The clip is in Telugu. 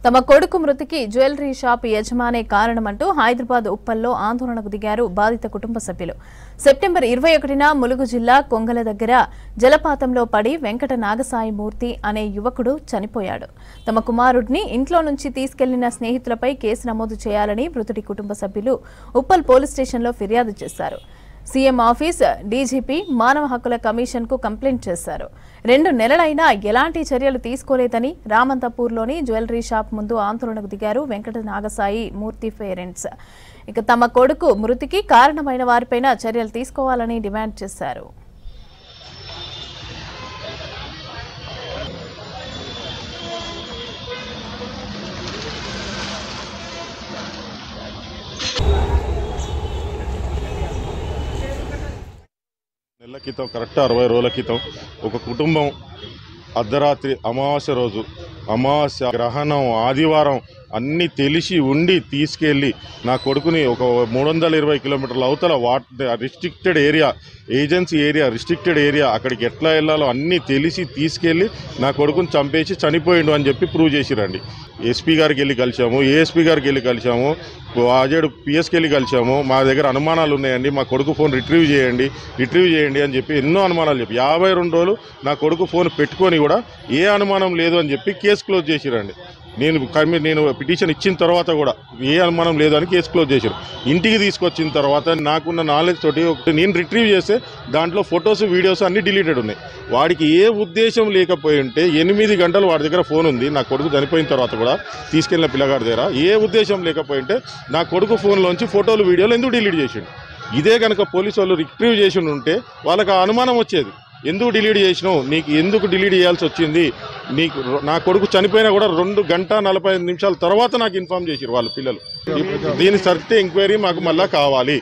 తమ కొడుకు మృతికి జ్యువెలరీ షాప్ యజమానే కారణమంటూ హైదరాబాద్ ఉప్పల్లో ఆందోళనకు దిగారు బాధిత కుటుంబ సభ్యులు. సెప్టెంబర్ 21న ములుగు జిల్లా కొంగల దగ్గర జలపాతంలో పడి వెంకట నాగసాయి మూర్తి అనే యువకుడు చనిపోయాడు. తమ కుమారుడిని ఇంట్లో నుంచి తీసుకెళ్లిన స్నేహితులపై కేసు నమోదు చేయాలని మృతుడి కుటుంబ సభ్యులు ఉప్పల్ పోలీస్ స్టేషన్లో ఫిర్యాదు చేశారు. సీఎం ఆఫీస్, డీజీపీ, మానవ హక్కుల కమిషన్ కు కంప్లైంట్ చేశారు. 2 నెలలైనా ఎలాంటి చర్యలు తీసుకోలేదని రామంతపూర్లోని జ్యువెలరీ షాప్ ముందు ఆందోళనకు దిగారు వెంకట నాగసాయి మూర్తి పేరెంట్స్. ఇక తమ కొడుకు మృతికి కారణమైన వారిపైన చర్యలు తీసుకోవాలని డిమాండ్ చేశారు. నెల క్రితం కరెక్ట్ 60 రోజుల క్రితం ఒక కుటుంబం అర్ధరాత్రి అమావాస్య రోజు, అమావాస్య, గ్రహణం, ఆదివారం అన్నీ తెలిసి ఉండి తీసుకెళ్ళి నా కొడుకుని ఒక 320 కిలోమీటర్ల అవతల restricted area, agency area, restricted area, అక్కడికి ఎట్లా వెళ్ళాలో అన్నీ తెలిసి తీసుకెళ్ళి నా కొడుకుని చంపేసి చనిపోయిండు అని చెప్పి ప్రూవ్ చేసిరండి. ఎస్పీ గారికి వెళ్ళి కలిసాము, ఏఎస్పీ గారికి వెళ్ళి కలిసాము, వాజేడు పిఎస్కి వెళ్ళి కలిసాము. మా దగ్గర అనుమానాలు ఉన్నాయండి, మా కొడుకు ఫోన్ రిట్రీవ్ చేయండి అని చెప్పి ఎన్నో అనుమానాలు చెప్పి 52 రోజులు నా కొడుకు ఫోన్ పెట్టుకొని కూడా ఏ అనుమానం లేదు అని చెప్పి కేసు క్లోజ్ చేసిరండి. నేను పిటిషన్ ఇచ్చిన తర్వాత కూడా ఏ అనుమానం లేదు అని కేసు క్లోజ్ చేశారు. ఇంటికి తీసుకొచ్చిన తర్వాత నాకున్న నాలెడ్జ్ తోటి నేను రిట్రీవ్ చేస్తే దాంట్లో ఫొటోస్, వీడియోస్ అన్నీ డిలీటెడ్ ఉన్నాయి. వాడికి ఏ ఉద్దేశం లేకపోయి ఉంటే 8 గంటలు వాడి దగ్గర ఫోన్ ఉంది. నా కొడుకు చనిపోయిన తర్వాత కూడా తీసుకెళ్ళిన పిల్లగాడి దగ్గర ఏ ఉద్దేశం లేకపోయి ఉంటే నా కొడుకు ఫోన్లోంచి ఫోటోలు, వీడియోలు ఎందుకు డిలీట్ చేసిండు? ఇదే కనుక పోలీసు వాళ్ళు రిట్రీవ్ చేసి ఉంటే వాళ్ళకి అనుమానం వచ్చేది. ఎందుకు డిలీట్ చేసినావు, నీకు ఎందుకు డిలీట్ చేయాల్సి వచ్చింది, నీకు నా కొడుకు చనిపోయినా కూడా 2 గంటల 45 నిమిషాల తర్వాత నాకు ఇన్ఫార్మ్ చేశారు వాళ్ళ పిల్లలు. దీని సరితే ఎంక్వైరీ మాకు మళ్ళీ కావాలి.